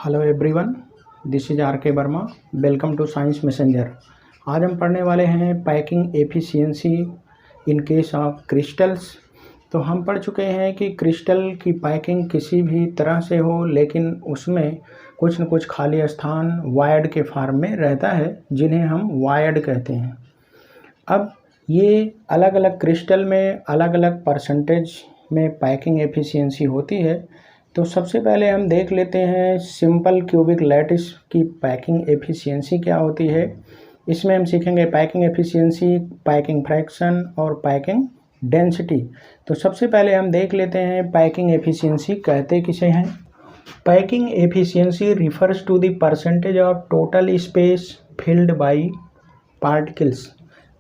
Hello everyone, this is R K Verma. Welcome to science messenger. आज हम पढ़ने वाले हैं packing efficiency in case of crystals. तो हम पढ़ चुके हैं कि क्रिस्टल की पैकिंग किसी भी तरह से हो, लेकिन उसमें कुछ न कुछ खाली स्थान वायर्ड के फॉर्म में रहता है, जिन्हें हम वायर्ड कहते हैं। अब ये अलग अलग क्रिस्टल में अलग अलग परसेंटेज में पैकिंग एफिशिएंसी होती है। तो सबसे पहले हम देख लेते हैं सिंपल क्यूबिक लैटिस की पैकिंग एफिशिएंसी क्या होती है। इसमें हम सीखेंगे पैकिंग एफिशिएंसी, पैकिंग फ्रैक्शन और पैकिंग डेंसिटी। तो सबसे पहले हम देख लेते हैं पैकिंग एफिशिएंसी कहते किसे हैं। Packing efficiency refers to the percentage of total space filled by particles.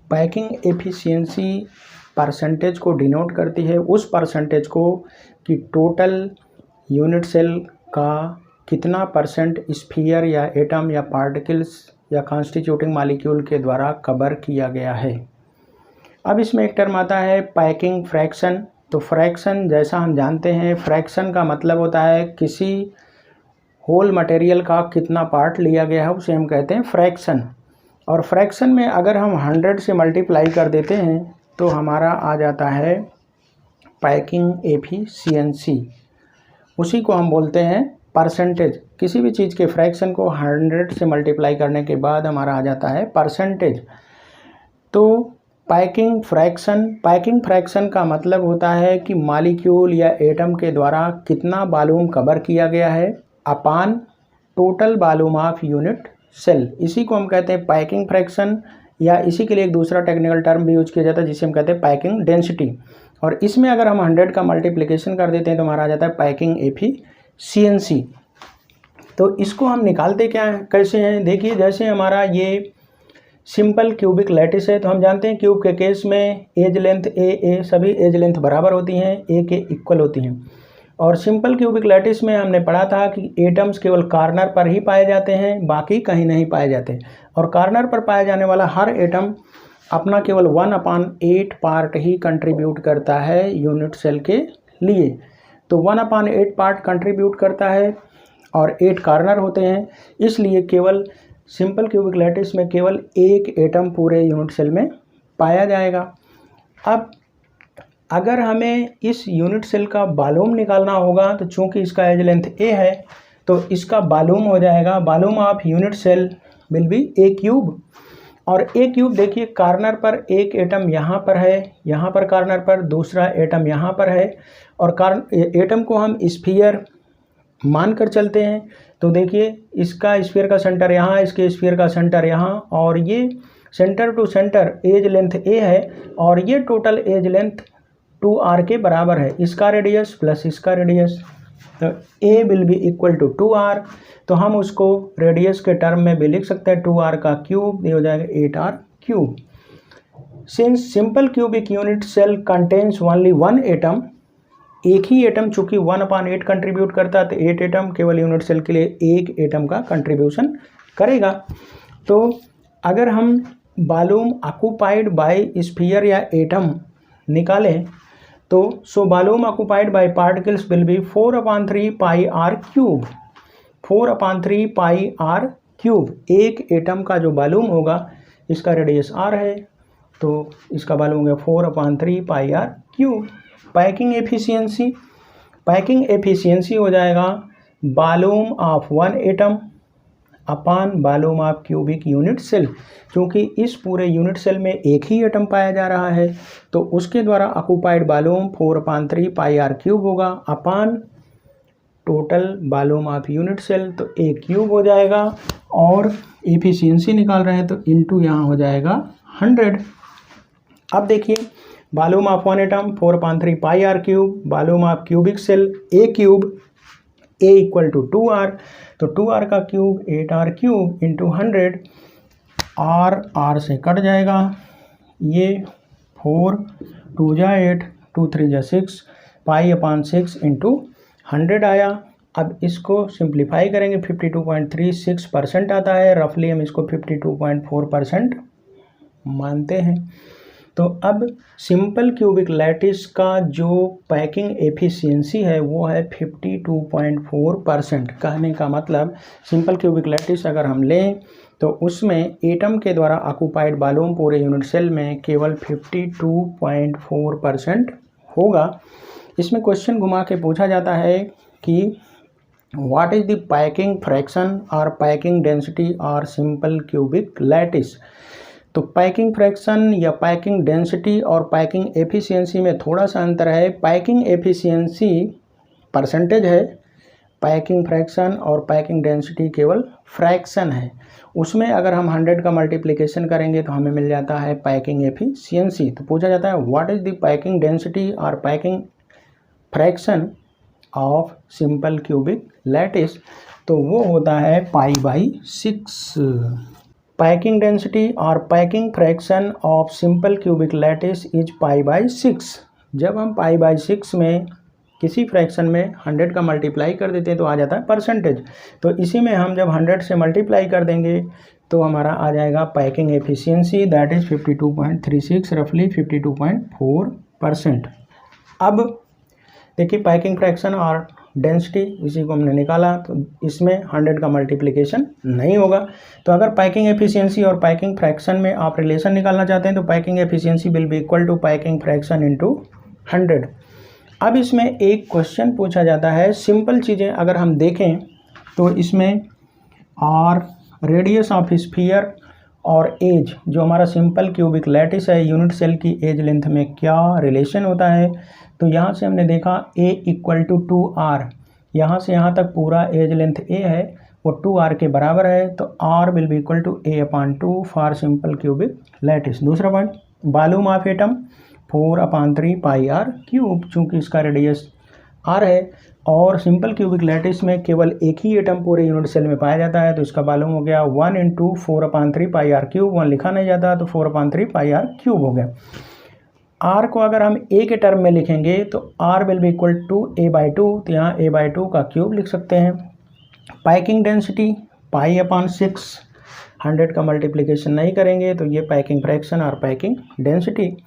Packing efficiency percentage को डिनोट करती है, उस परसेंटेज को कि टोटल यूनिट सेल का कितना परसेंट स्फीयर या एटम या पार्टिकल्स या कॉन्स्टिट्यूटिंग मॉलिक्यूल के द्वारा कवर किया गया है। अब इसमें एक टर्म आता है पैकिंग फ्रैक्शन। तो फ्रैक्शन जैसा हम जानते हैं, फ्रैक्शन का मतलब होता है किसी होल मटेरियल का कितना पार्ट लिया गया है, उसे हम कहते हैं फ्रैक्शन। और फ्रैक्शन में अगर हम 100 से मल्टीप्लाई कर देते हैं तो हमारा आ जाता है पैकिंग एफिशिएंसी। उसी को हम बोलते हैं परसेंटेज। किसी भी चीज़ के फ्रैक्शन को 100 से मल्टीप्लाई करने के बाद हमारा आ जाता है परसेंटेज। तो पैकिंग फ्रैक्शन का मतलब होता है कि मॉलिक्यूल या एटम के द्वारा कितना वॉल्यूम कवर किया गया है upon total volume of unit cell. इसी को हम कहते हैं पैकिंग फ्रैक्शन, या इसी के लिए एक दूसरा टेक्निकल टर्म भी यूज किया जाता है जिसे हम कहते हैं पैकिंग डेंसिटी। और इसमें अगर हम 100 का मल्टीप्लिकेशन कर देते हैं तो हमारा आ जाता है पैकिंग एफिशिएंसी। तो इसको हम निकालते कैसे हैं, देखिए जैसे हमारा ये सिंपल क्यूबिक लैटिस है, तो हम जानते हैं क्यूब के केस में एज लेंथ ए सभी एज लेंथ बराबर होती हैं, ए के इक्वल होती हैं। और सिंपल क्यूबिक लैटिस में हमने पढ़ा था कि एटम्स केवल कॉर्नर पर ही पाए जाते हैं, बाकी कहीं नहीं पाए जाते। और कॉर्नर पर पाया जाने वाला हर एटम अपना केवल 1/8 पार्ट ही कंट्रीब्यूट करता है यूनिट सेल के लिए। तो 1/8 पार्ट कंट्रीब्यूट करता है और 8 कॉर्नर होते हैं, इसलिए केवल सिंपल क्यूबिक लैटिस में केवल एक एटम पूरे यूनिट सेल में पाया जाएगा। अब अगर हमें इस यूनिट सेल का वॉल्यूम निकालना होगा, तो चूंकि इसका एज लेंथ ए है तो इसका वॉल्यूम हो जाएगा, volume of unit cell will be a cube. और ए क्यूब देखिए, कॉर्नर पर एक एटम यहाँ पर है, यहाँ पर कॉर्नर पर दूसरा एटम यहाँ पर है, और एटम को हम स्फीयर मानकर चलते हैं। तो देखिए इसका स्फीयर का सेंटर यहाँ, इसके स्फीयर का सेंटर यहाँ, और ये centre to centre edge length a है, और ये टोटल एज लेंथ 2r के बराबर है। इसका रेडियस प्लस इसका रेडियस, तो a will be equal to 2r। तो हम उसको रेडियस के टर्म में भी लिख सकते हैं, 2r का क्यूब, ये हो जाएगा 8r cube. Since simple cubic unit cell contains only 1 atom, एक ही एटम चूंकि 1/8 कंट्रीब्यूट करता है, तो 8 एटम केवल यूनिट सेल के लिए एक एटम का कंट्रीब्यूशन करेगा। तो अगर हम वॉल्यूम ऑक्युपाइड बाय स्फीयर या एटम निकालें, तो volume occupied by particles will be 4/3 pi r cube. 4/3 pi r cube एक एटम का जो वॉल्यूम होगा, इसका रेडियस r है, तो इसका वॉल्यूम हो गया 4/3 pi r cube. Packing efficiency हो जाएगा volume of 1 atom upon volume of cubic unit cell. क्योंकि इस पूरे यूनिट सेल में एक ही एटम पाया जा रहा है, तो उसके द्वारा occupied volume 4/3 pi r cube होगा upon total volume of unit cell, तो ए क्यूब हो जाएगा। और एफिशिएंसी निकाल रहे हैं तो इनटू यहाँ हो जाएगा 100। अब देखिए volume of 1 atom 4/3 pi r cube, volume of cubic cell a cube, a equal to 2r, तो 2r का cube 8r cube into 100, r से कट जाएगा, ये 4 2 जा 8 2 3 जा 6 पाई/6 इंटू 100 आया। अब इसको सिंप्लीफाई करेंगे, 52.36% आता है, रफली हम इसको 52.4% मानते हैं। तो अब सिंपल क्यूबिक लैटिस का जो पैकिंग एफिशिएंसी है वो है 52.4%। कहने का मतलब सिंपल क्यूबिक लैटिस अगर हम लें तो उसमें एटम के द्वारा ऑक्यूपाइड वॉल्यूम पूरे यूनिट सेल में केवल 52.4% होगा। इसमें क्वेश्चन घुमा के पूछा जाता है कि what is the packing fraction और पैकिंग डेंसिटी और सिंपल क्यूबिक लैटिस। तो पैकिंग फ्रैक्शन या पैकिंग डेंसिटी और पैकिंग एफिशिएंसी में थोड़ा सा अंतर है। पैकिंग एफिशिएंसी परसेंटेज है, पैकिंग फ्रैक्शन और पैकिंग डेंसिटी केवल फ्रैक्शन है। उसमें अगर हम 100 का मल्टीप्लिकेशन करेंगे तो हमें मिल जाता है पैकिंग एफिशिएंसी। तो पूछा जाता है what is the packing density और packing fraction of simple cubic lattice. तो वो होता है π/6। पैकिंग डेंसिटी और packing fraction of simple cubic lattice is π/6। जब हम π/6 में किसी फ्रैक्शन में 100 का मल्टीप्लाई कर देते हैं तो आ जाता है परसेंटेज। तो इसी में हम जब 100 से मल्टीप्लाई कर देंगे तो हमारा आ जाएगा पैकिंग एफिशिएंसी, दैट इज 52.36, रफली 52.4%। अब देखिए पैकिंग फ्रैक्शन और डेंसिटी इसी को हमने निकाला, तो इसमें 100 का मल्टीप्लिकेशन नहीं होगा। तो अगर पैकिंग एफिशिएंसी और पैकिंग फ्रैक्शन में आप रिलेशन निकालना चाहते हैं तो packing efficiency will be equal to packing fraction into 100। अब इसमें एक क्वेश्चन पूछा जाता है, सिंपल चीज़ें अगर हम देखें तो इसमें और रेडियस ऑफ स्फीयर और एज, जो हमारा सिंपल क्यूबिक लैटिस है, यूनिट सेल की एज लेंथ में क्या रिलेशन होता है। तो यहाँ से हमने देखा a इक्वल टू 2r, यहाँ से यहाँ तक पूरा एज लेंथ a है वो 2r के बराबर है, तो r will be equal to a/2 for simple cubic lattice. दूसरा point, volume of atom 4/3 πr³, चूँकि इसका रेडियस r है और सिंपल क्यूबिक लैटिस में केवल एक ही एटम पूरे यूनिट सेल में पाया जाता है, तो इसका वॉल्यूम हो गया 1 × 4/3 πr³। 1 लिखा नहीं जाता तो 4/3 πr³ हो गया। r को अगर हम a के टर्म में लिखेंगे तो r will be equal to a/2, तो यहाँ a/2 का क्यूब लिख सकते हैं। पैकिंग डेंसिटी π/6, 100 का मल्टीप्लिकेशन नहीं करेंगे तो ये पैकिंग फ्रैक्शन और पैकिंग डेंसिटी।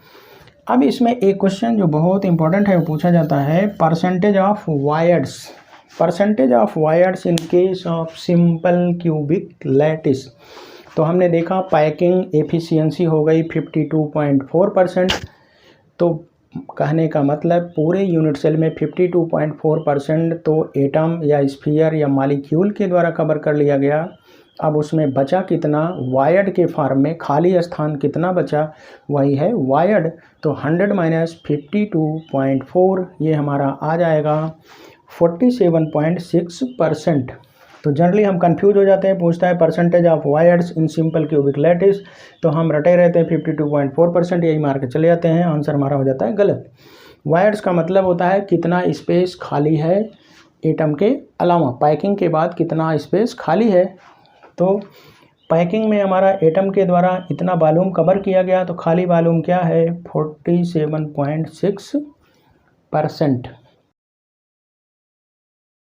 अब इसमें एक क्वेश्चन जो बहुत इंपॉर्टेंट है वो पूछा जाता है, percentage of wires. Percentage of wires in case of simple cubic lattice. तो हमने देखा पैकिंग एफिशिएंसी हो गई 52.4%। तो कहने का मतलब पूरे यूनिट सेल में 52.4% तो एटम या स्फीयर या मॉलिक्यूल के द्वारा कवर कर लिया गया। अब उसमें बचा कितना, वायर्ड के फॉर्म में खाली स्थान कितना बचा, वही है वायर्ड। तो 100 - 52.4 ये हमारा आ जाएगा 47.6%। तो जनरली हम कंफ्यूज हो जाते हैं, पूछता है percentage of voids in simple cubic lattice, तो हम रटे रहते हैं 52.4%, यही मार के चले जाते हैं, आंसर हमारा हो जाता है गलत। वायर्ड्स का मतलब होता है कितना स्पेस खाली है एटम के अलावा, पैकिंग के बाद कितना स्पेस खाली है। तो पैकिंग में हमारा एटम के द्वारा इतना वॉल्यूम कवर किया गया, तो खाली वॉल्यूम क्या है 47.6%।